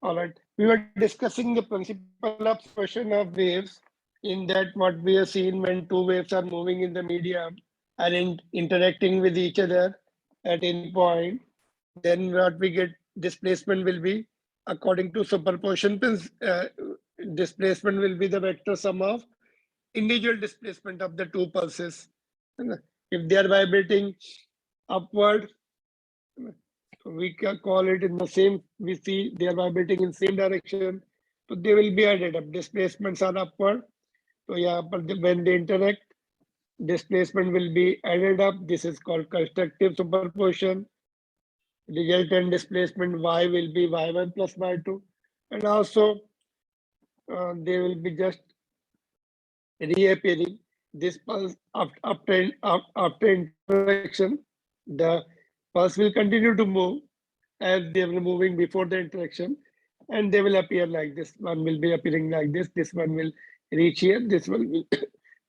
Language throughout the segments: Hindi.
All right. We were discussing the principle of superposition of waves. In that, what we have seen when two waves are moving in the medium and interacting with each other at any point, then what we get displacement will be according to superposition. Displacement will be the vector sum of individual displacement of the two pulses. If they are vibrating upward, we can call it in the same, we see they are vibrating in same direction, so they will be added up. Displacements are upward, so yeah, but when they interact, displacement will be added up. This is called constructive superposition. Resultant displacement y will be y1 plus y2, and also they will be just reappearing. This pulse after interaction, the pulse will continue to move as they were moving before the interaction, and they will appear like this. One will be appearing like this. This one will reach here. This one will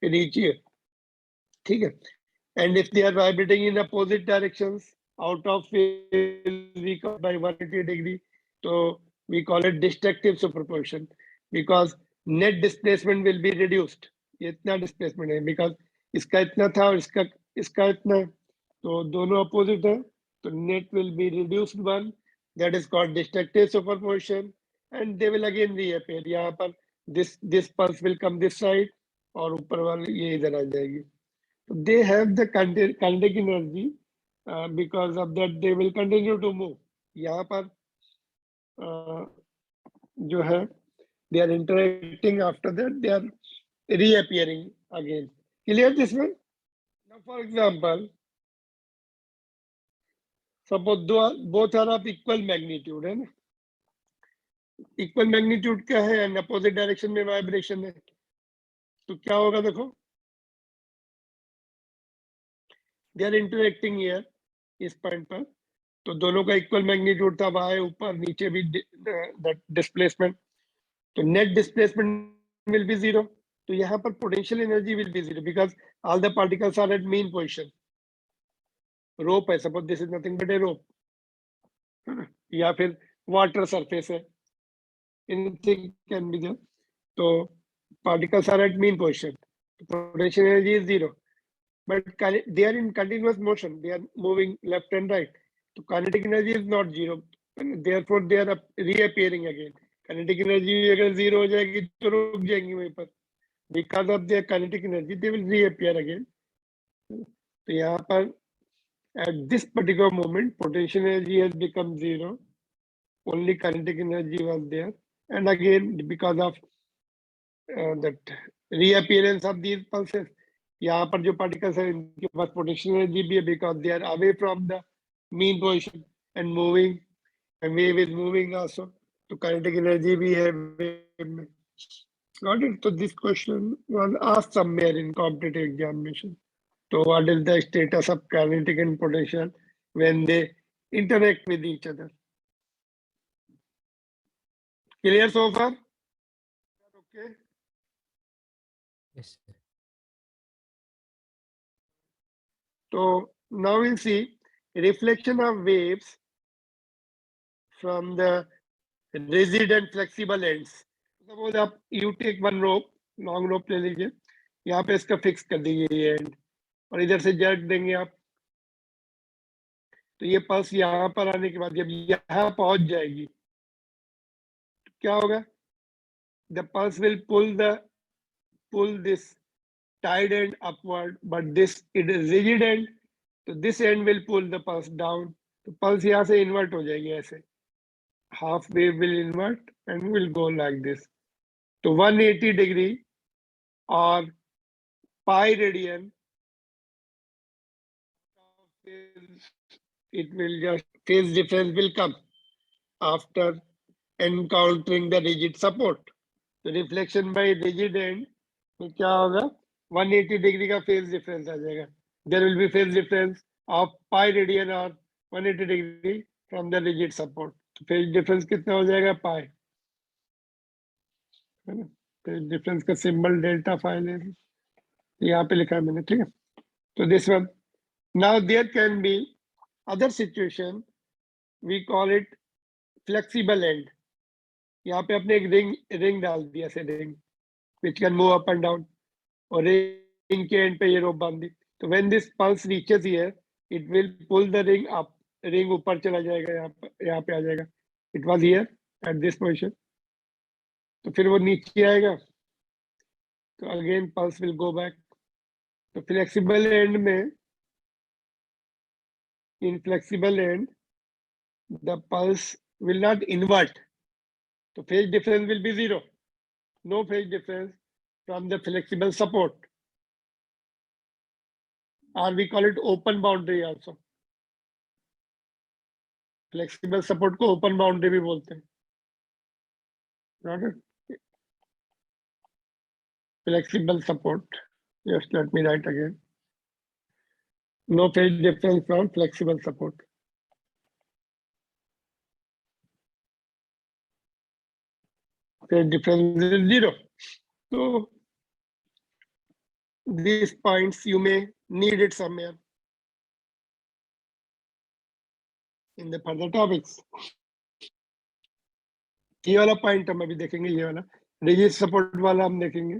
reach here. Okay. And if they are vibrating in opposite directions, out of phase, we call by 180 degree. So we call it destructive superposition, because net displacement will be reduced. इतना displacement है because इसका इतना था और इसका इतना, तो दोनों opposite है, तो net will be reduced one. That is called destructive superposition, and they will again reappear. यहाँ पर this pulse will come this side और ऊपर वाली ये इधर आ जाएगी. They have the kinetic energy, because of that they will continue to move. यहाँ पर जो है they are interacting, after that they are reappearing again. Clear this one? Now for example, suppose both are of equal magnitude, है ना? Equal magnitude क्या है and opposite direction में vibration है, तो क्या होगा देखो, they are interacting here इस पॉइंट पर, तो दोनों का इक्वल मैग्नीट्यूड था, y ऊपर नीचे भी डिस्प्लेसमेंट, तो net displacement will be zero. तो यहाँ पर potential energy will be zero because all the particles are at mean position. Rope है, suppose this is nothing but a rope, या फिर वाटर सरफेस है, एनीथिंग कैन बी देयर. तो particles are at mean position, potential energy is zero, but they are in continuous motion, they are moving left and right, so kinetic energy is not zero, and therefore they are reappearing again. Kinetic energy अगर zero हो जाएगी तो रुक जाएंगी वहीं पर, because of their kinetic energy they will reappear again. तो यहाँ पर at this particular moment potential energy has become zero, only kinetic energy was there, and again because of that reappearance of these pulses, यहाँ पर जो particles हैं इनके पास potential energy भी है, because they are away from the mean position and moving, and wave is moving also, तो kinetic energy भी है wave में. Got it? So this question was asked somewhere in competitive examination. So what is the status of kinetic and potential when they interact with each other? Clear so far? Okay. Yes, sir. So now we'll see reflection of waves from the rigid and flexible ends. Suppose आप you take one rope, long rope ले लीजिए, यहाँ पे इसका फिक्स कर दीजिए ये एंड, और इधर से जर्क देंगे आप, तो ये पल्स यहाँ पर आने के बाद जब यहाँ पहुंच जाएगी तो क्या होगा, the pulse will pull this tied end upward, but this it is rigid end, so this end will pull the pulse down. तो pulse यहाँ से invert हो जाएगी ऐसे, half wave will invert and will go like this. तो 180 degree or pi radian, it will just phase difference will come after encountering the rigid support. तो reflection by rigid end में क्या होगा, 180 degree का phase difference आ जाएगा. There will be phase difference of pi radian or 180 degree from the rigid support. तो phase difference कितना हो जाएगा, pi, है ना. phase difference का symbol delta phi है, यहाँ पे लिखा है मैंने, ठीक है. तो this one. Now there can be other situation, we call it flexible end. यहाँ पे अपने एक रिंग डाल दिया, ऐसे ring which can move up and down, और रिंग के एंड पे ये रोप बांध दी। तो when this pulse reaches here it will pull the ring up, ring ऊपर चला जाएगा, यहाँ पे आ जाएगा। It was here at this position, तो फिर वो नीचे आएगा, तो again pulse will go back. तो फ्लेक्सिबल एंड में, in flexible end the pulse will not invert, so phase difference will be zero, no phase difference from the flexible support, or we call it open boundary also. Flexible support को open boundary भी बोलते हैं, got it? Flexible support, just let me write again, no phase difference from flexible support. Phase difference is zero. So these points you may need it somewhere in the further topics. ये वाला पॉइंट हम अभी देखेंगे, ये वाला रिजिड सपोर्ट वाला हम देखेंगे।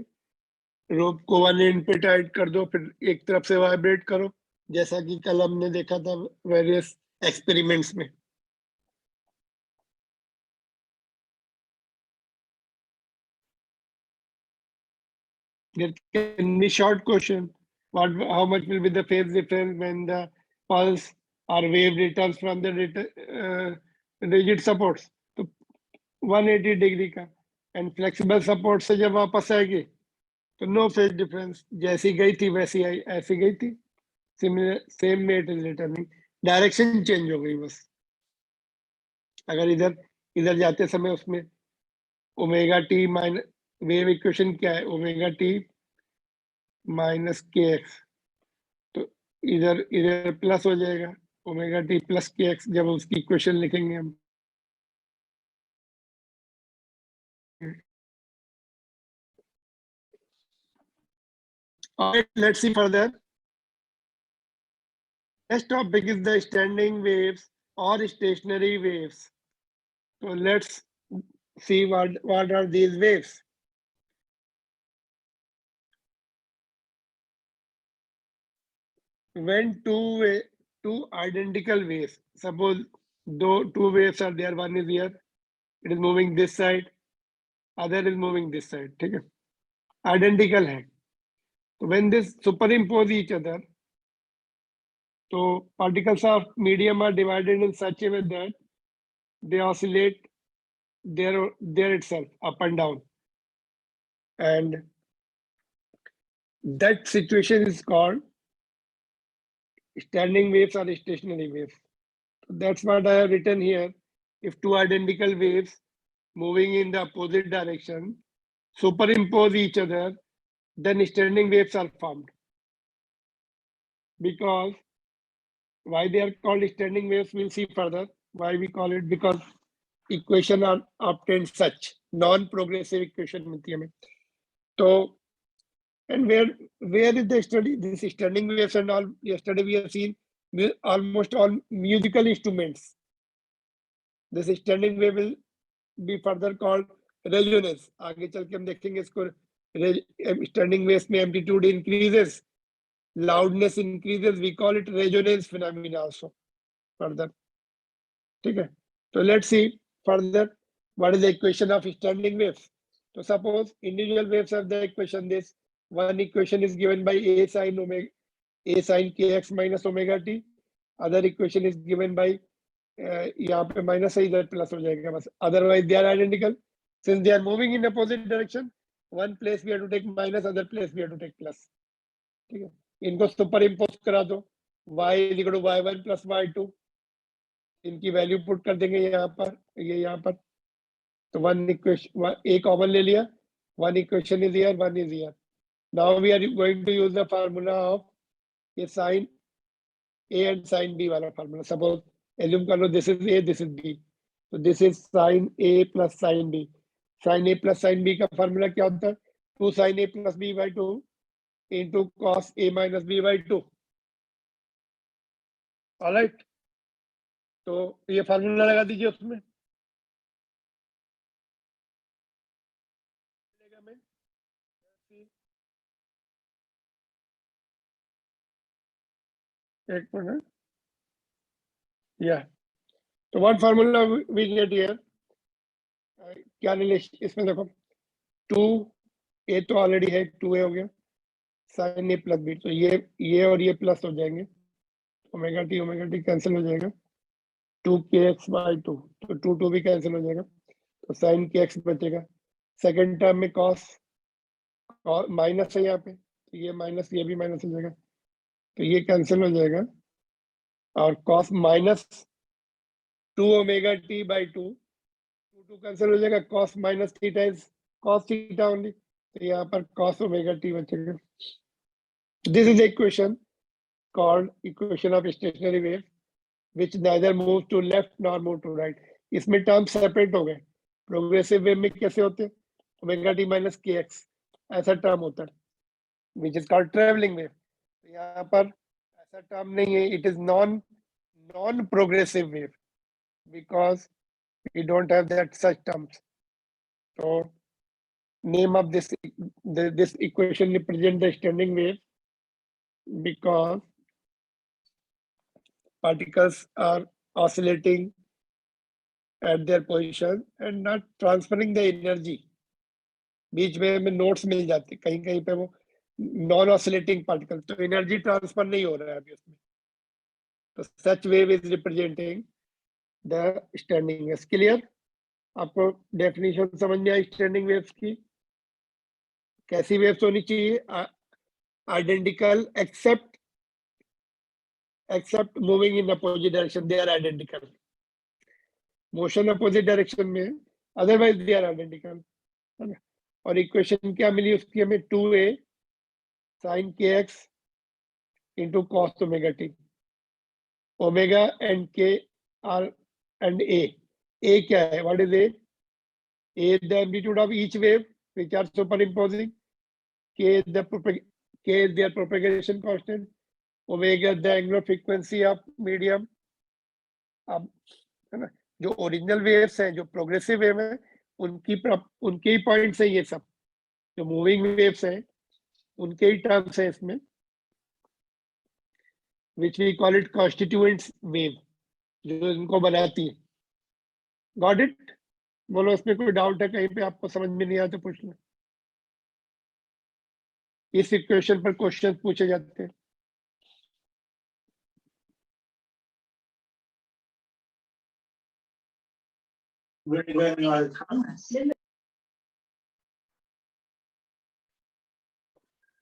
रोप को वन एंड पे टाइट कर दो, फिर एक तरफ से वाइब्रेट करो, जैसा कि कल हमने देखा था वेरियस एक्सपेरिमेंट्स में। There can be short question. How much will be the phase difference when the pulse or wave returns from the rigid supports? तो 180 डिग्री का, एंड फ्लेक्सिबल सपोर्ट से जब वापस आएगी तो नो फेज डिफरेंस, जैसी गई थी वैसी आई, ऐसी गई थी, सिमिलर सेम में it is returning, direction change हो गई बस। अगर इधर जाते समय उसमें omega t minus, wave equation क्या है, ओमेगा टी माइनस के एक्स, तो इधर प्लस हो जाएगा, ओमेगा टी प्लस के एक्स, जब उसकी इक्वेशन लिखेंगे हम। Alright, let's see further. Next topic is the standing waves or stationary waves. So let's see what are these waves. When two identical waves, suppose two waves are there, one is here, it is moving this side, other is moving this side, ठीक है, identical है, so when this superimpose each other, so particles of medium are divided in such a way that they oscillate there itself, up and down, and that situation is called standing waves or stationary waves. So that's what I have written here. If two identical waves moving in the opposite direction superimpose each other, then standing waves are formed. Because why they are called standing waves, we'll see further. Why we call it, because equation are obtained such, non-progressive equation मिलती है हमें. So, and where is the study? This standing waves and all, yesterday we have seen almost all musical instruments. This standing wave will be further called resonance. आगे चल के हम देखेंगे इसको, standing waves में amplitude increases, loudness increases, we call it resonance phenomena also further. ठीक है, so let's see further what is the equation of standing waves. So suppose individual waves have the equation, this one equation is given by a sin kx minus omega t, other equation is given by यहाँ पे माइनस है, इधर प्लस हो जाएगा बस, otherwise they are identical. Since they are moving in opposite direction, one place we have to take minus, other place we have to take plus. ठीक है, इनको सुपर इम्पोज करा दो, y is equal to y1 plus y2, इनकी वैल्यू पुट कर देंगे यहाँ पर, ये यहाँ पर, तो वन इक्वेशन ए कॉमन ले लिया, one equation is here, one is here. Now we are going to use the formula of ये sine a and sine b वाला फार्मूला. सपोज एज्यूम कर लो this is a, this is b, तो this is sine a plus sine b. Sine a plus sine b का फार्मूला क्या होता है, 2 sin a plus b by 2 into cos a minus b by 2. Alright, तो ये फार्मूला लगा दीजिए उसमें. एक मिनट, या तो what formula we get here, क्या रिलेशन इसमें देखो, 2a तो ऑलरेडी है, 2a हो गया, sin a प्लस b, तो ये और ये प्लस हो जाएंगे, ओमेगा टी कैंसिल हो जाएगा, 2kx/2, तो 2 भी कैंसिल हो जाएगा, तो sin kx बचेगा। सेकंड टर्म में cos माइनस है यहाँ पे, तो ये माइनस, ये भी माइनस हो जाएगा, तो ये कैंसिल हो जाएगा, और cos minus 2 omega t/2, 2 cancel हो जाएगा, cos minus theta is cos theta only, तो यहाँ पर cos ओमेगा t बचेगा। This is equation called equation of stationary wave which neither moves to left nor move to right। इसमें टर्म सेपरेट हो गए। प्रोग्रेसिव वेव में कैसे होते हैं, ओमेगा टी माइनस के एक्स ऐसा टर्म होता है which is called travelling wave. तो यहाँ पर ऐसा टर्म नहीं है, it is non progressive wave because we don't have that such terms. तो name of this equation represent the standing wave because particles are oscillating at their position and not transferring the energy। बीच में हमें नोट्स मिल जाते, कहीं कहीं पे वो नॉन ऑसिलेटिंग पार्टिकल, तो एनर्जी ट्रांसफर नहीं हो रहा है अभी उसमें, तो such wave is representing the standing waves. Clear? आपको डेफिनेशन समझ में आई स्टैंडिंग वेव्स की? कैसी वेव्स होनी चाहिए? Identical except moving in opposite direction, they are identical. Motion opposite direction में, अदरवाइज दे आर आइडेंटिकल, है ना। और इक्वेशन क्या मिली उसकी हमें, 2a sin kx into cos omega t, omega and k are and a क्या है, what is a is the amplitude of each wave which are superimposing, k is their propagation constant, omega is the angular frequency of medium। अब है ना, जो ओरिजिनल वेव्स हैं, जो प्रोग्रेसिव वेव है, उनके ही पॉइंट्स है ये सब, जो मूविंग वेव्स हैं उनके ही टर्म्स है इसमें, which we call it constituents wave, जो इनको बनाती है। Got it? बोलो इसमें कोई डाउट है, कहीं पे आपको समझ में नहीं आया तो पूछ लो। इस इक्वेशन पर क्वेश्चन पूछे जाते हैं।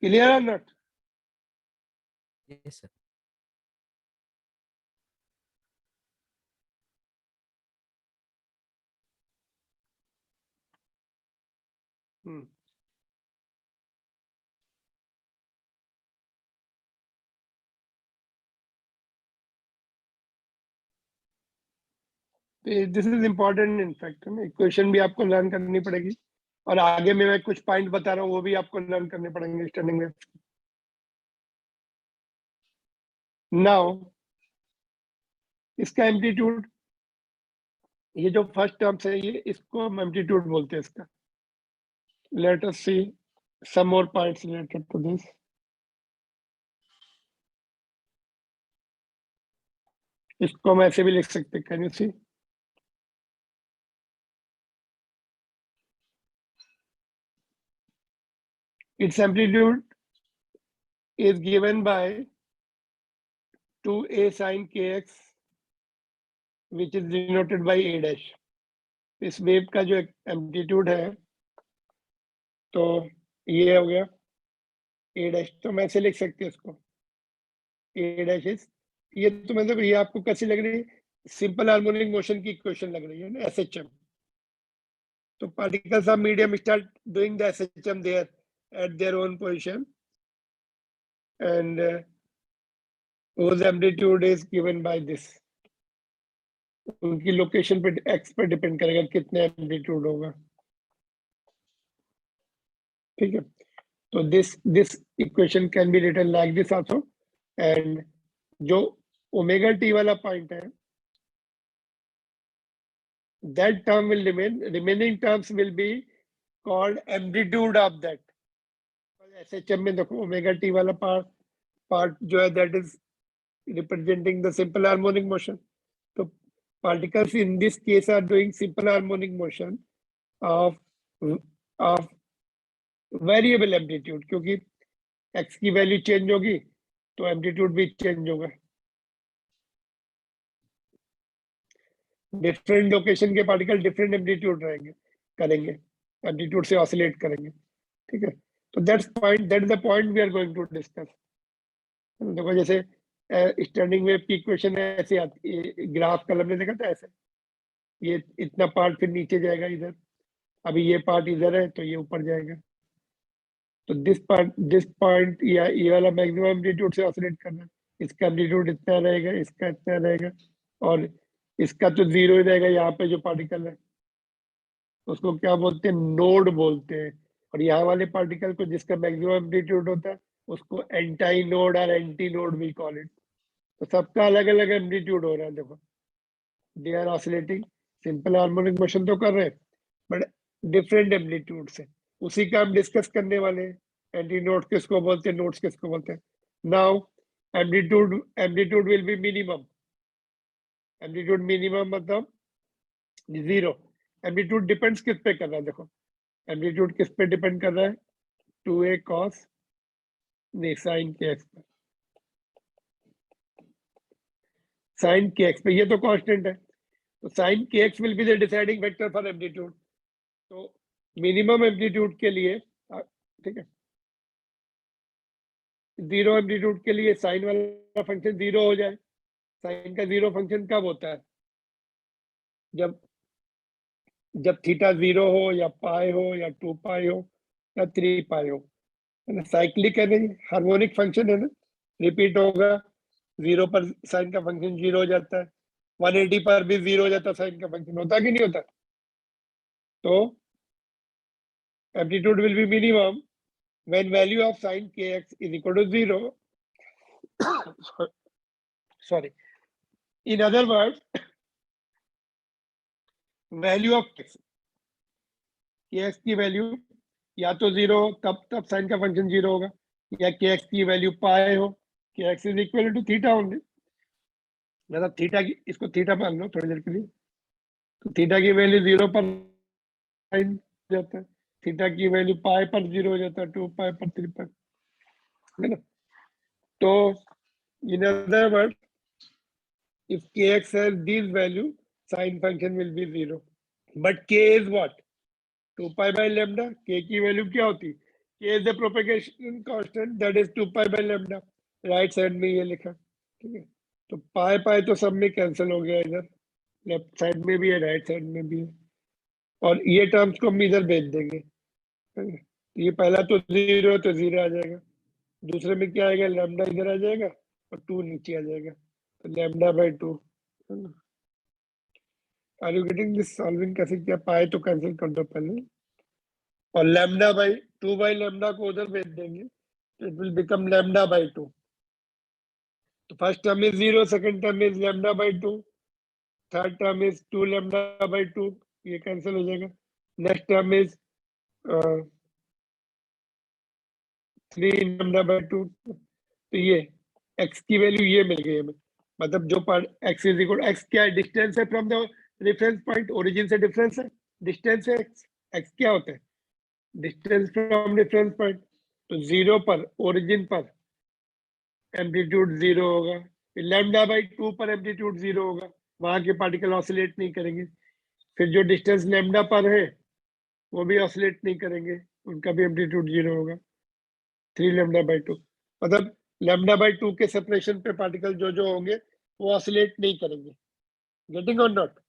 क्लियर और not? Yes, sir. This is important in fact, equation भी आपको लर्न करनी पड़ेगी, और आगे में मैं कुछ पॉइंट बता रहा हूँ वो भी आपको लर्न करने पड़ेंगे स्टैंडिंग वेव। नाउ इसका एम्पलीट्यूड, ये जो फर्स्ट टर्म्स है ये, इसको हम एम्पलीट्यूड बोलते हैं इसका। Let us see some more points related to this. इसको हम ऐसे भी लिख सकते हैं, can you see? Its amplitude is given by 2a sin kx which is denoted by a dash। इस वेव का जो एम्पलीट्यूड है तो ये हो गया a dash, तो मैं ऐसे लिख सकते हैं इसको, a dash is, ये तो मतलब ये आपको कैसी लग रही है, सिंपल हार्मोनिक मोशन की इक्वेशन लग रही है ना, SHM। तो particles of medium start doing the SHM there at their own position and whose amplitude is given by this। उनकी लोकेशन पे एक्स पर डिपेंड करेगा कितने एम्पलीट्यूड होगा, ठीक है। तो this equation can be written like this also, and जो ओमेगा टी वाला पॉइंट है that term will remain, remaining terms will be called amplitude of that. SHM में देखो ओमेगा टी वाला पार्ट जो है that is representing the simple harmonic motion. So particles in this case are doing simple harmonic motion of variable amplitude, क्योंकि x की वैल्यू चेंज होगी तो एम्पलीट्यूड भी चेंज होगा. डिफरेंट लोकेशन के पार्टिकल डिफरेंट एम्पलीट्यूड रहेंगे, करेंगे, एम्पलीट्यूड से ऑसिलेट करेंगे. ठीक है, तो that is the point we are going to discuss. देखो जैसे स्टैंडिंग वेव की इक्वेशन ऐसे आती है, ग्राफ कलम में देखा था ऐसे, ये इतना पार्ट फिर नीचे जाएगा इधर, अभी ये पार्ट इधर है तो ये ऊपर जाएगा. तो दिस पॉइंट ये वाला मैक्सिमम एम्पलीट्यूड से ऑसिलेट करना है, इसका एम्पलीट्यूड इतना रहेगा, इसका इतना रहेगा, और इसका तो जीरो ही रहेगा. यहाँ पे जो पार्टिकल है उसको क्या बोलते हैं, नोड बोलते हैं. और यहाँ वाले पार्टिकल को जिसका मैक्सिमम एम्पलीट्यूड होता है उसको एंटाई नोड और एंटी नोड भी कॉल इट. तो सबका अलग अलग एम्पलीट्यूड हो रहा है. देखो they are oscillating, simple harmonic motion तो कर रहे हैं बट डिफरेंट एम्पलीट्यूड से. उसी का हम डिस्कस करने वाले हैं. एंटी नोड किसको बोलते हैं, नोड्स किसको बोलते हैं. Now amplitude will be minimum. Amplitude minimum मतलब जीरो. एम्पलीट्यूड डिपेंड्स किस पे कर रहा है, देखो एम्पलीट्यूड किस पे डिपेंड कर रहा है, 2a cos नहीं साइन के एक्स पे, साइन के एक्स पे, ये तो कांस्टेंट है. तो साइन के x will be the deciding factor for amplitude. तो मिनिमम एम्पलीट्यूड के लिए, ठीक है, जीरो एम्पलीट्यूड के लिए साइन वाला फंक्शन जीरो हो जाए. साइन का जीरो फंक्शन कब होता है, जब थीटा जीरो हो या पाई हो या 2 पाई हो या 3 पाई हो. साइक्लिक है नहीं, हार्मोनिक फंक्शन है ना, रिपीट होगा. जीरो पर साइन का फंक्शन जीरो हो जाता है, 180 पर भी जीरो हो जाता है साइन का फंक्शन, होता कि नहीं होता. तो amplitude will be minimum when value of sin kx is equal to 0. Sorry, in other words, value of kx की वैल्यू या तो जीरो हो तब साइन का फंक्शन जीरो होगा, या kx की वैल्यू पाए हो, kx is equal to theta only. मतलब थीटा की, इसको थीटा मान लो थोड़ी देर के लिए, तो थीटा की वैल्यू जीरो पर साइन जाता है, थीटा की वैल्यू पाई पर जीरो हो जाता है, 2 पाई पर 3 पाई, है ना. तो in other words, if kx has this value, sin function will be 0. But k is what? 2 pi by lambda. K की वैल्यू क्या होती? K is the propagation constant, that is 2 pi by lambda. Right side में ये लिखा, ठीक है. तो पाई पाई तो सब में कैंसिल हो गया, इधर लेफ्ट साइड में भी है, राइट साइड में भी है, और ये टर्म्स को हम इधर भेज देंगे. ये पहला तो जीरो, तो जीरो आ जाएगा. दूसरे में क्या आएगा, लैम्डा इधर आ जाएगा और 2 नीचे आ जाएगा, तो lambda by 2. Are you getting this solving कैसे किया, पाए तो कैंसिल कर दो पहले, और लैम्डा बाई 2 बाई लैम्डा को उधर भेज देंगे, तो it will become lambda by 2. तो first term is 0, second term is lambda by 2, third term is 2 lambda by 2, ये कैंसिल हो जाएगा. Next term is 3 lambda by 2. तो ये x की वैल्यू ये मिल गई हमें. मतलब जो part x is equal, x क्या है, डिस्टेंस है from the reference point, origin से डिफरेंस है, डिस्टेंस है x क्या होता है, डिस्टेंस फ्रॉम रेफरेंस पॉइंट. तो जीरो पर, ओरिजिन पर एम्पलीट्यूड जीरो होगा, फिर लैम्डा बाई 2 पर एम्पलीट्यूड जीरो होगा, वहां के पार्टिकल ऑसिलेट नहीं करेंगे. फिर जो डिस्टेंस लैम्डा पर है वो भी ऑसिलेट नहीं करेंगे, उनका भी एम्पलीट्यूड जीरो होगा. 3 लैम्डा बाई 2 मतलब लैम्डा बाई 2 के सेपरेशन पे पार्टिकल जो होंगे वो ऑसिलेट नहीं करेंगे. गेटिंग और not.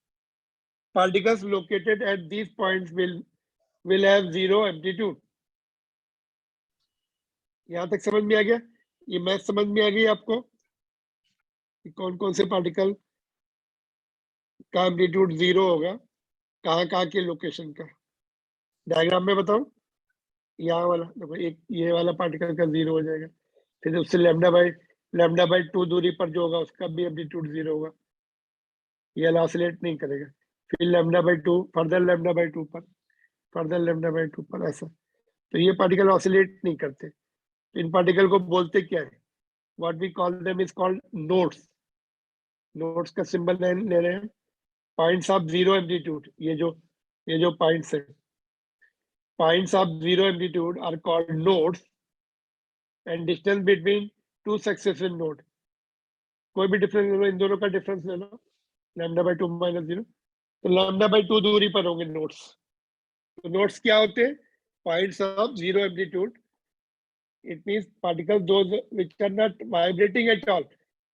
Particles located at these points will have zero amplitude. यहां तक समझ में आ गया, ये मैथ समझ में आ गई आपको कि कौन कौन से पार्टिकल का एम्पलीट्यूड जीरो होगा, कहाँ के लोकेशन का. डायग्राम में बताओ, यहाँ वाला देखो, एक ये वाला पार्टिकल का जीरो हो जाएगा, फिर उससे लैम्डा बाई 2 दूरी पर जो होगा उसका भी एम्पलीट्यूड जीरो होगा, ये ऑसिलेट नहीं करेगा. फिर lambda by 2, further lambda by 2 पर, फर्दर लैम्डा बाई 2 पर, ऐसा. तो ये पार्टिकल ऑसिलेट नहीं करते. इन पार्टिकल को बोलते क्या है, what we call them is called nodes. Nodes का symbol ले रहे हैं, points of zero amplitude. ये जो points है, points of zero amplitude are called nodes, and distance between two successive node. कोई भी difference ले लो, इन दोनों का difference ले लो, lambda by 2 minus 0, तो lambda by 2 दूरी पर होंगे nodes. तो nodes क्या होते हैं? Points of zero amplitude. It means particles those which are not vibrating at all.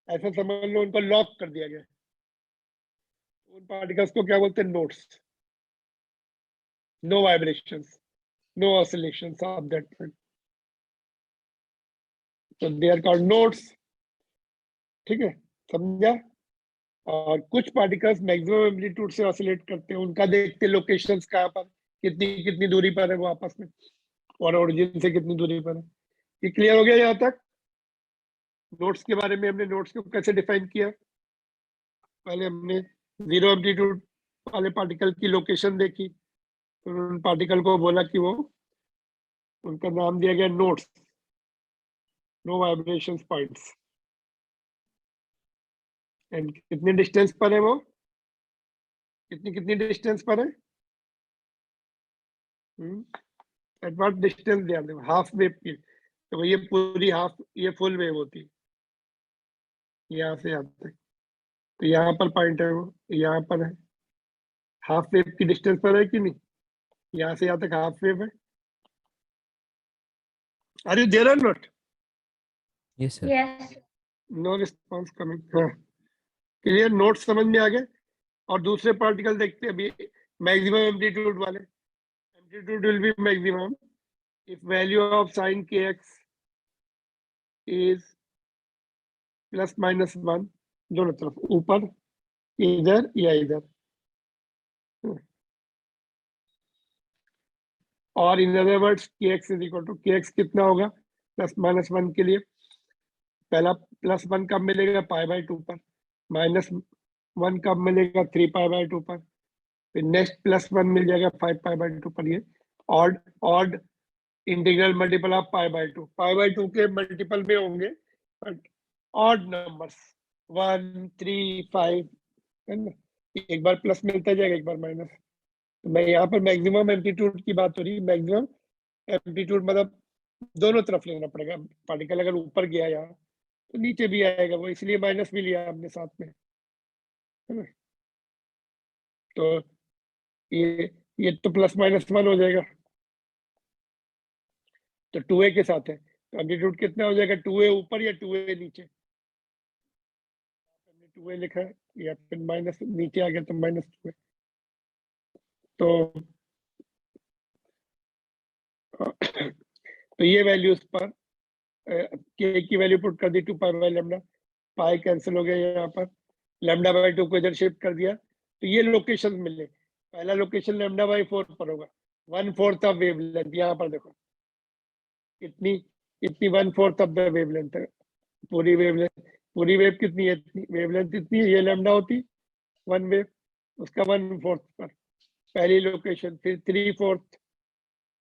ऐसा समझ लो, उनको लॉक कर दिया गया. उन पार्टिकल्स को क्या बोलते हैं? Nodes. No vibrations, no oscillations of that kind, so they are called nodes. ठीक है, समझा? और कुछ पार्टिकल्स मैक्सिमम एम्पलीट्यूड से ऑसिलेट करते हैं, उनका देखते हैं लोकेशंस कहाँ पर, कितनी दूरी पर है वो आपस में, और ओरिजिन से कितनी दूरी पर है. ये क्लियर हो गया यहाँ तक? नोड्स के बारे में हमने नोड्स को कैसे डिफाइन किया? पहले हमने जीरो एम्पलीट्यूड वाले पार्टिकल की लोकेशन देखी, फिर उन पार्टिकल को बोला कि वो, उनका नाम दिया गया nodes, no vibration points. And कितने डिस्टेंस पर है वो, कितनी डिस्टेंस पर है? एट व्हाट डिस्टेंस दिया है? हाफ वेव की. तो ये पूरी हाफ, ये फुल वेव होती है यहाँ से यहाँ तक. तो यहाँ पर पॉइंट है वो, यहाँ पर है. हाफ वेव की डिस्टेंस पर है कि नहीं? यहाँ से यहाँ तक हाफ वेव है. आर यू देयर और not? Yes, sir. Yes. No response coming. हाँ, क्लियर? नोट समझ में आ गए. और दूसरे पार्टिकल देखते हैं अभी, मैक्सिमम एम्पलीट्यूड वाले. Amplitude will be maximum if value of sin kx is plus minus 1, दोनों तरफ, ऊपर, इधर या इधर. और in other words kx is equal to, kx कितना होगा प्लस माइनस 1 के लिए? पहला प्लस 1 कब मिलेगा? पाई बाय 2 पर. माइनस 1 कब मिलेगा? 3 पाई बाय 2 पर. फिर नेक्स्ट प्लस 1 मिल जाएगा 5 पाई बाय 2 पर. ये odd integral multiple of pi by 2. Pi by 2 के मल्टीपल में होंगे बट ऑड नंबर्स, 1, 3, 5, है ना. एक बार प्लस मिलता जाएगा, एक बार माइनस. तो मैं यहाँ पर मैक्सिमम एम्पलीट्यूड की बात हो रही है. मैक्सिमम एम्पलीट्यूड मतलब दोनों तरफ लेना पड़ेगा. पार्टिकल अगर ऊपर गया यहाँ तो नीचे भी आएगा वो, इसलिए माइनस भी लिया हमने साथ में, है ना. तो ये तो प्लस माइनस 1 हो जाएगा. तो 2a के साथ है, तो एम्पलीट्यूड कितना हो जाएगा? 2a ऊपर या 2a नीचे? हमने 2a लिखा है, या फिर माइनस नीचे आ गया तो माइनस 2a. तो ये वैल्यूज पर के की वैल्यू पुट कर दी 2 pi by lambda. Pi cancel हो गया यहाँ पर, लैम्डा बाय 2 को इधर शिफ्ट कर दिया. तो ये लोकेशन मिले. पहला लोकेशन लैम्डा बाय 4 पर होगा, 1/4 ऑफ वेवलेंथ. यहाँ पर देखो इतनी 1/4 ऑफ द वेवलेंथ है. पूरी वेव कितनी है? वेवलेंथ इतनी है, ये लैम्डा होती 1 वेव, उसका 1/4 पर पहली लोकेशन. फिर 3/4,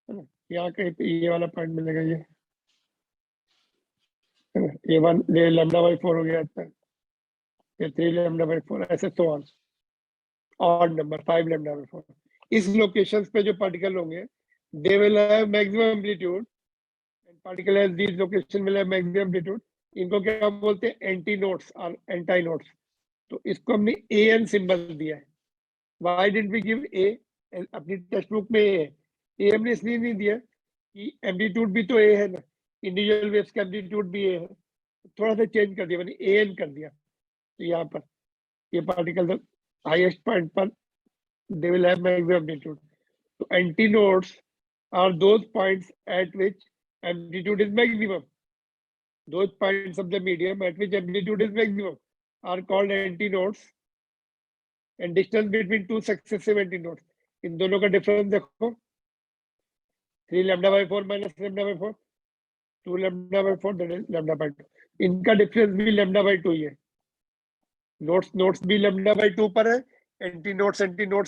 है ना. यहाँ कहीं पे ये वाला पॉइंट मिलेगा, ये, है ना. ये लैम्डा बाय 4 हो गया इतना. ये 3 लैम्डा बाय 4, ऐसे तो ऑड नंबर 5 लैम्डा बाय 4. इस लोकेशंस पे जो पार्टिकल होंगे they will have maximum amplitude, and particle at this location will have maximum amplitude. इनको क्या बोलते हैं? एंटी नोड्स और एंटी नोड्स. तो इसको हमने AN सिंबल दिया है. Why did we give A? अपनी टेक्स्ट बुक में A हमने इसलिए नहीं दिया कि एम्पलीट्यूड भी तो A है ना, इंडिविजुअल वेव्स का एम्पलीट्यूड भी A है. थोड़ा सा चेंज कर दिया, मैंने AN कर दिया. तो यहाँ पर ये पार्टिकल हाईएस्ट पॉइंट पर they will have maximum amplitude. So antinodes are those points at which amplitude is maximum. Those points of the medium at which amplitude is maximum are called antinodes. And distance between two successive antinodes. इन दोनों का डिफरेंस देखो, 3 lambda by 4 minus lambda by 4, 2 lambda by 4, lambda by 2. इनका डिफरेंस भी लैम्डा बाय 2 ही है. नोट्स भी लैम्डा बाय 2 पर है, एंटी नोट्स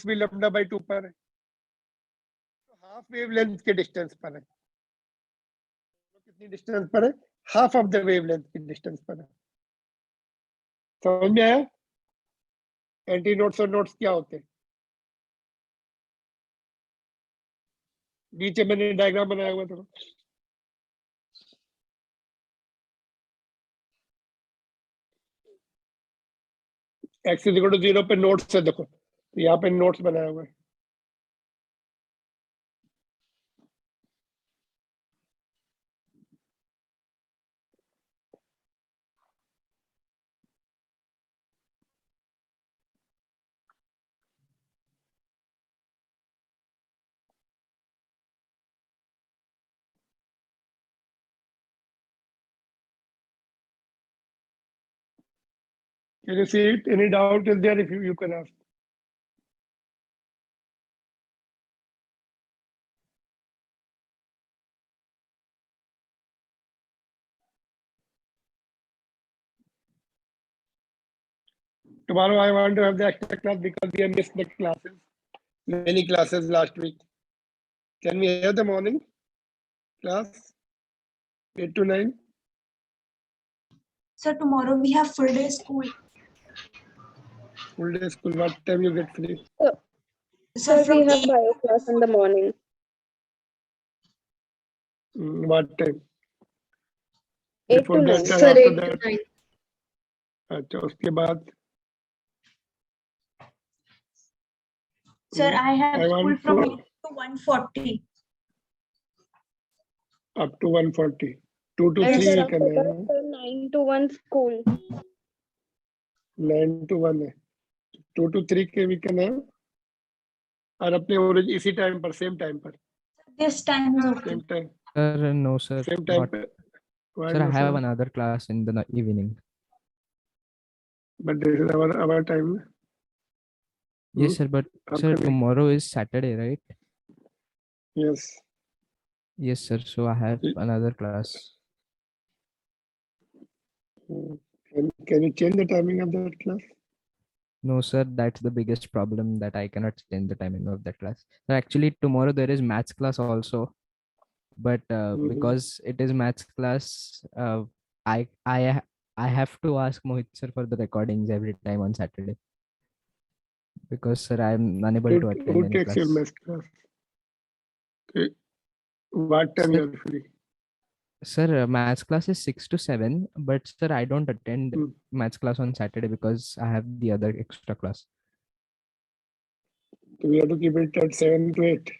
भी लैम्डा बाय 2 पर है. तो हाफ वेव लेंथ के डिस्टेंस पर है. तो कितनी डिस्टेंस पर है? हाफ ऑफ द वेवलेंथ की डिस्टेंस पर है। समझ में आया? एंटी नोड्स और नोड्स क्या होते हैं? नीचे मैंने डायग्राम बनाया हुआ था। एक्स इज इक्वल टू 0 पे नोड्स है, देखो तो यहाँ पे नोड्स बनाया हुआ है। Can you see it? Any doubt is there? If you can ask. Tomorrow I want to have the extra class because we have missed the classes, many classes last week. Can we have the morning class 8 to 9? So tomorrow we have full day school. Full day school. What time you get free? So Sir, from we have 8 bio class in the morning. What time? 8 Before to that 9. and Sir, after 8 to that? 9. अच्छा, उसके बाद Sir, I have I school want from to 8 to 1:40. up to 1:40. 2 to Yes, 3 Sir, we after can that, have. sir, 9 to 1 school. 9 to 1 है. 2 to 3 के we can have. और अपने इसी टाइम पर, सेम टाइम पर, This time is okay. Same time, Sir, no, sir. Same time Not, पे. Why sir, I no, have sir? another class in the evening. But this is our time. Yes, sir, but sir, Upcoming. tomorrow is Saturday, right? Yes. Yes, sir. So I have another class. Can you change the timing of that class? No, sir, that's the biggest problem, that I cannot change the timing of that class. So actually, tomorrow there is maths class also, but because it is maths class, I have to ask Mohit sir for the recordings every time on Saturday, because sir, I'm unable to attend Who any takes your class. math class? Okay. What time you Sir, are free? sir, maths class is 6 to 7, but sir, I don't attend maths class on Saturday because I have the other extra class. So we have to keep it at 7 to 8.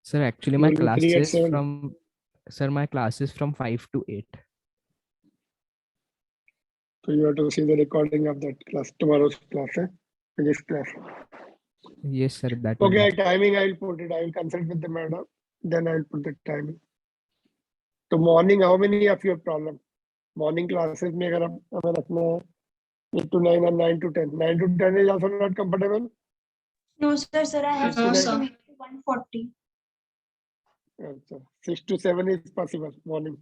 Sir, actually, You my will be class free at is 7. from, sir, my class is from 5 to 8. So you have to see the recording of that class, tomorrow's class, physics class. Yes, sir, that will Okay, be. timing I will put it. I will consult with the madam. Then I will put the timing. So morning, how many of your problem? Morning classes में अगर हमें रखना है 8 to 9 and 9 to 10. 9 to 10 is also not comfortable. No, sir, I have No, school sir. from 8 to 1:40. अच्छा, 6 to 7 is possible morning.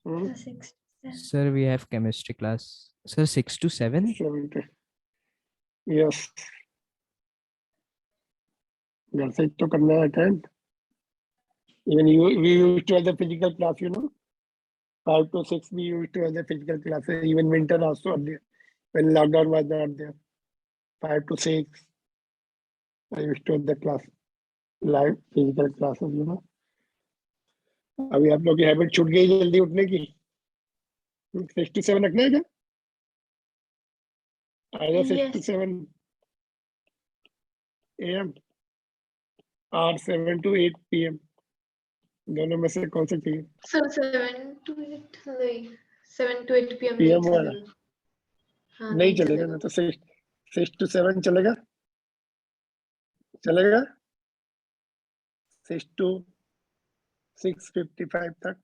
So 6 to 7. Sir, we have chemistry class. Sir, 6 to 7? 7 to, yes. घर से तो करना है attend. Even we used to have the physical class, 5 to 6 we used to have the physical classes. Even winter also earlier, when lockdown was not there. 5 to 6 I used to have the class, live physical classes. अभी आप लोग की हैबिट छूट गई जल्दी उठने की. 6 to 7 रखना है क्या? Either 6 to 7 AM or 7 to 8 PM. दोनों में से कौन सा चाहिए? So 7 to 8 like 7 to 8 PM PM नहीं वाला चलेगा. हाँ, नहीं चलेगा ना, तो 6 to 7 चलेगा. 6 to 6:55 तक.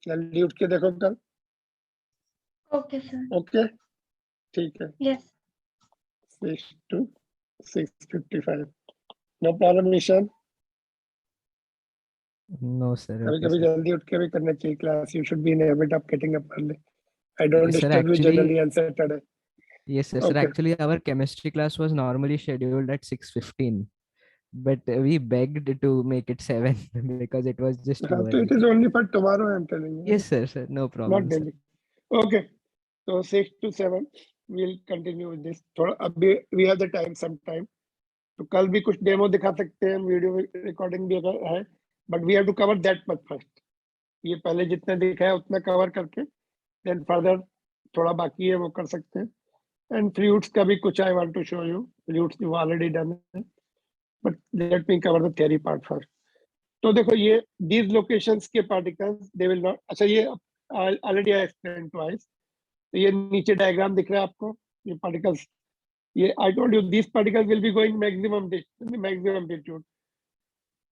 जल्दी उठ के देखो कल. Okay, sir. ओके, ठीक है. Yes. 6 to 6:55. No problem Nishant. No, sir. कभी Okay, कभी sir. जल्दी उठ के भी करना चाहिए class. You should be in habit of getting up early. I don't Yes, sir, disturb you actually, generally on Saturday. yes, sir. Sir, Okay. actually, our chemistry class was normally scheduled at 6:15. but we begged to make it 7 because it was just too So early. it is only for tomorrow, I'm telling you. Yes, sir. No Not problem, sir. daily. Okay. So 6 to 7, we'll continue with this. थोड़ा अभी we have the time, some time. तो कल भी कुछ डेमो दिखा सकते हैं, वीडियो रिकॉर्डिंग भी अगर है, but we have to cover that much first. ये पहले जितना दिखा है उतना कवर करके देन फर्दर थोड़ा बाकी है वो कर सकते हैं. एंड फ्लूइड्स का भी कुछ I want to show you. Fluids you already done है, but let me cover the theory part first. तो देखो ये दीज लोकेशंस के पार्टिकल्स दे विल नॉट. अच्छा ये ऑलरेडी आई एक्सप्लेन ट्वाइस. तो ये नीचे डायग्राम दिख रहा है आपको, ये पार्टिकल्स, ये I told you these particles will be going maximum maximum amplitude.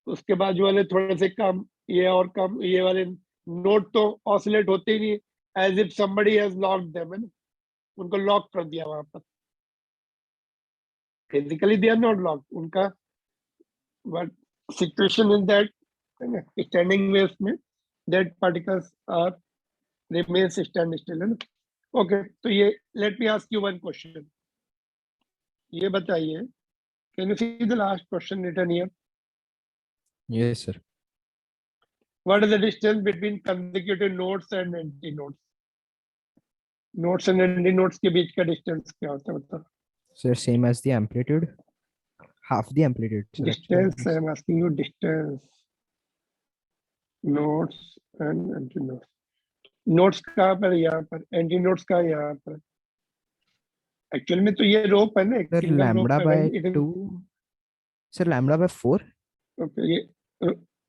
उसके बाद जो वाले थोड़े से कम, ये और कम, ये वाले नोट तो ऑसिलेट होते ही नहीं, as if somebody has locked them, है ना, उनको लॉक कर दिया वहां पर. Physically they are not locked, उनका but situation is that standing waves में that particles are remains stand still, है ना. ओके, तो ये let me ask you one question. ये बताइए, can you see the last question written here? Yes, sir. What is the distance between consecutive nodes and anti nodes? Nodes and anti nodes के बीच का distance क्या होता है बताओ? Sir, same as the amplitude. Half the amplitude, sir. Distance, I am asking you distance. Nodes and anti nodes. Nodes कहाँ पर? यहाँ पर. Anti nodes का यहाँ पर. Actually में तो ये rope है ना, एक Sir, single rope lambda है, by when it is- 2. Sir, lambda by 4. Okay,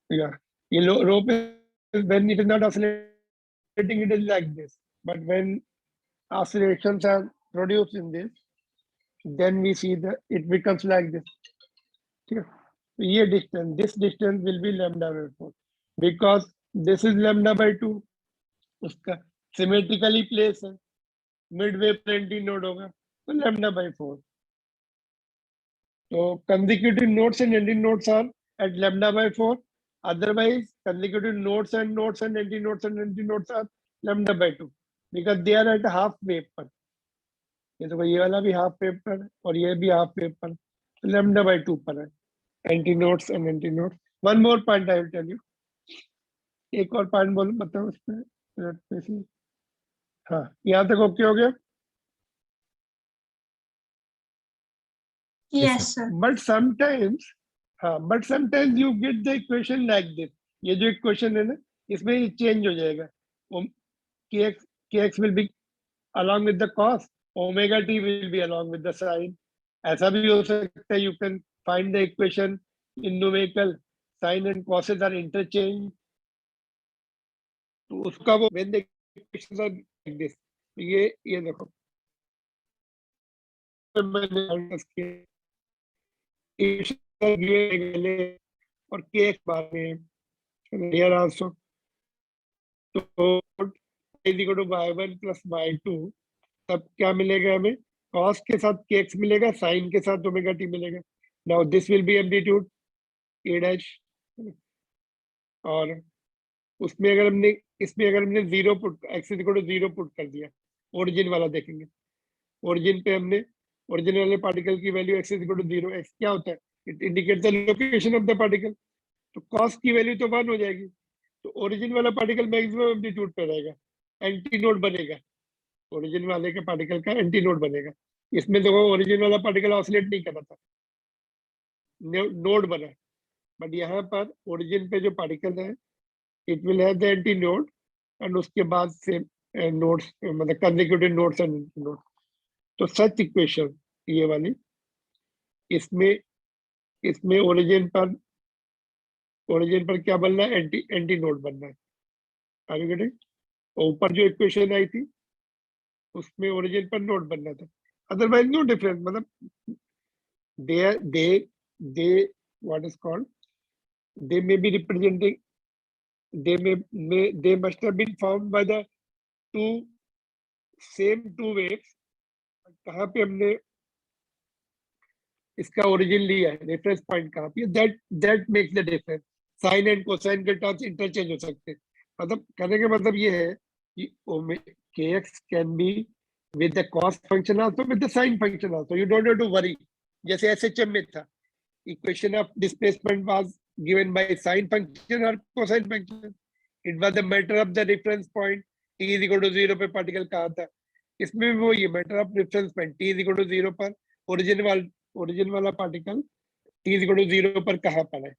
yeah, ये rope is when it is not oscillating, it is like this. But when oscillations are produced in this, then we see that it becomes like this. ठीक है? तो ये distance, this distance will be lambda by 4 because this is lambda by 2. उसका symmetrically place है, midway plenty node होगा, तो lambda by 4. So consecutive nodes and anti-nodes are at lambda by 4. Otherwise, consecutive nodes and anti-nodes are lambda by 2 because they are at half wave पर. ये तो ये वाला भी half wave पर है और ये भी half wave पर, तो lambda by 2 पर है. Anti-nodes and anti-nodes. One more point I will tell you. एक और पॉइंट बोलो, बताओ उसमें. हाँ, यहाँ तक ओके हो गया. Yes, sir. But sometimes you get the equation like this. ये जो equation है ना, इसमें ये change हो जाएगा. kx will be along with the cos, omega t will be along with the sin. ऐसा भी हो सकता है. You can find the equation in numerical. Sin and coses are interchanged. तो उसका वो when the equations are like this, ये देखो, मैंने और kx बार में here also. तो is equal to y1 plus y2, तब क्या मिलेगा हमें? cos के साथ kx मिलेगा, sin के साथ ओमेगा t मिलेगा. Now this will be amplitude a dash. और उसमें अगर हमने इसमें अगर हमने 0 put, x is equal to 0 put कर दिया, ओरिजिन वाला देखेंगे. ओरिजिन पे हमने ओरिजिन वाले पार्टिकल की value x is equal to 0. x क्या होता है? It indicates the location of the particle. तो cos की वैल्यू तो 1 हो जाएगी. तो ओरिजिन वाला पार्टिकल मैक्सिमम एम्पलीट्यूड पे रहेगा, एंटी नोड बनेगा. ओरिजिन वाले के पार्टिकल का एंटी नोड बनेगा. इसमें देखो ओरिजिन वाला पार्टिकल ऑसिलेट नहीं कर रहा था, नोड बना. बट यहाँ पर ओरिजिन पे जो पार्टिकल है, it will have the anti node and उसके बाद से नोड्स, मतलब consecutive nodes and anti node. तो सच इक्वेशन ये वाली, इसमें ओरिजिन पर क्या बनना है? एंटी नोड बनना है. आगे गेटिंग? ऊपर जो इक्वेशन आई थी उसमें ओरिजिन पर नोड बनना था. Otherwise no difference. मतलब they what is called, they may be representing, they must have been formed by the same two waves. कहाँ पे हमने इसका ओरिजिन लिया है, रेफरेंस पॉइंट कहाँ पे, that makes the difference. Sine and cosine के टर्म्स इंटरचेंज हो सकते हैं. मतलब कहने का मतलब ये है कि kx can be with the cos function also, with the sin function also. You don't have to worry. जैसे SHM में था, equation of displacement was given by sine function or cosine function. It was the matter of the reference point t is equal to 0 पे particle कहाँ था. इसमें भी वो ये matter of reference point t is equal to 0 पर origin वाला particle t is equal to 0 पर कहाँ पर है.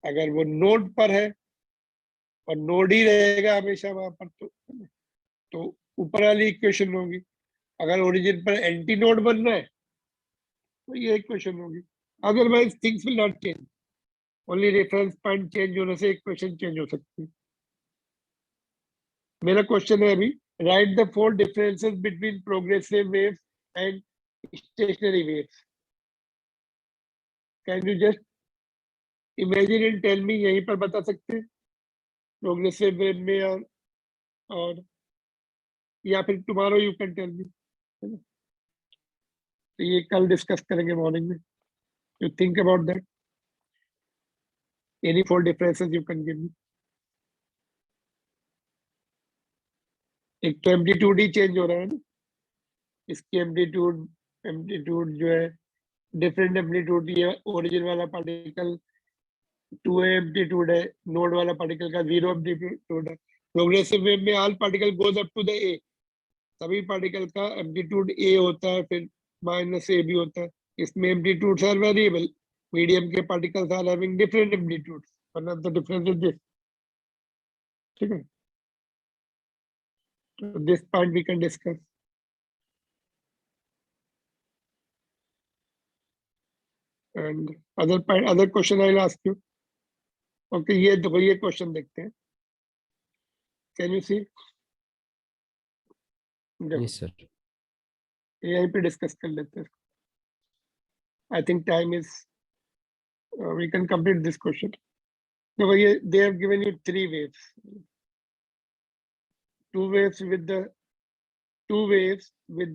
अगर वो नोड पर है और नोड ही रहेगा हमेशा वहां पर तो ऊपर वाली इक्वेशन होगी. अगर ओरिजिन पर एंटी नोड बन रहा है तो ये इक्वेशन होगी. Otherwise things will not change. Only reference point change होने से इक्वेशन चेंज हो सकती है. मेरा क्वेश्चन है अभी, write the 4 differences between progressive waves and stationary waves. Can you just imagine and tell me. यहीं पर बता सकते हैं प्रोग्रेसिव वेव में और या फिर tomorrow you can tell me. तो ये कल डिस्कस करेंगे मॉर्निंग में. You think about that. Any 4 differences you can give me. एक तो एम्पलीट्यूड ही चेंज हो रहा है ना. इसकी एम्पलीट्यूड जो है डिफरेंट एम्पलीट्यूड. ये ओरिजिन वाला पार्टिकल 2 एम्पलीट्यूड है, नोड वाला पार्टिकल का 0 एम्पलीट्यूड है. प्रोग्रेसिव वेव में all particle goes up to the A. सभी पार्टिकल का एम्पलीट्यूड ए होता है, फिर माइनस ए भी होता है. इसमें एम्पलीट्यूड्स आर वेरिएबल. मीडियम के particles are having different amplitudes. One of the difference is this. ठीक है. So this point we can discuss. And other question I'll ask you. Okay, ये देखो, ये क्वेश्चन देखते हैं. Can you see? Yes, sir. यहीं पे डिस्कस कर लेते हैं. I think time is. We can complete this question. देखो ये they have given you 3 waves. 2 waves with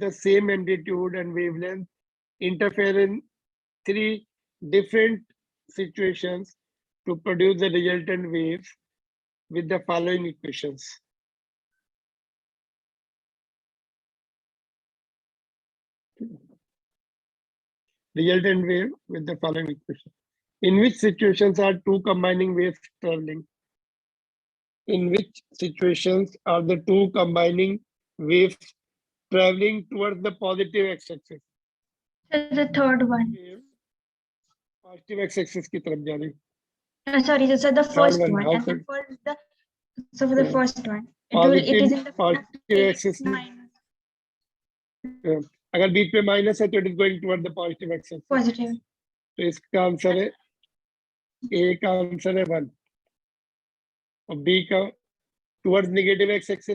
the same amplitude and wavelength interfere in 3 different situations to produce the resultant waves with the following equations. Resultant wave with the following equation. In which situations are 2 combining waves traveling? In which situations are the 2 combining waves traveling towards the positive x-axis? The third one. Positive x-axis की तरफ जा रही. Sorry, sir, the first one, one. how And could- for the Yeah. first one, it is in the positive axis में. अगर बीच में माइनस है तो it is going toward the positive axis. positive. तो इसका आंसर है, ए का आंसर है 1 और बी का टुवर्ड्स नेगेटिव एक्स एक्सिस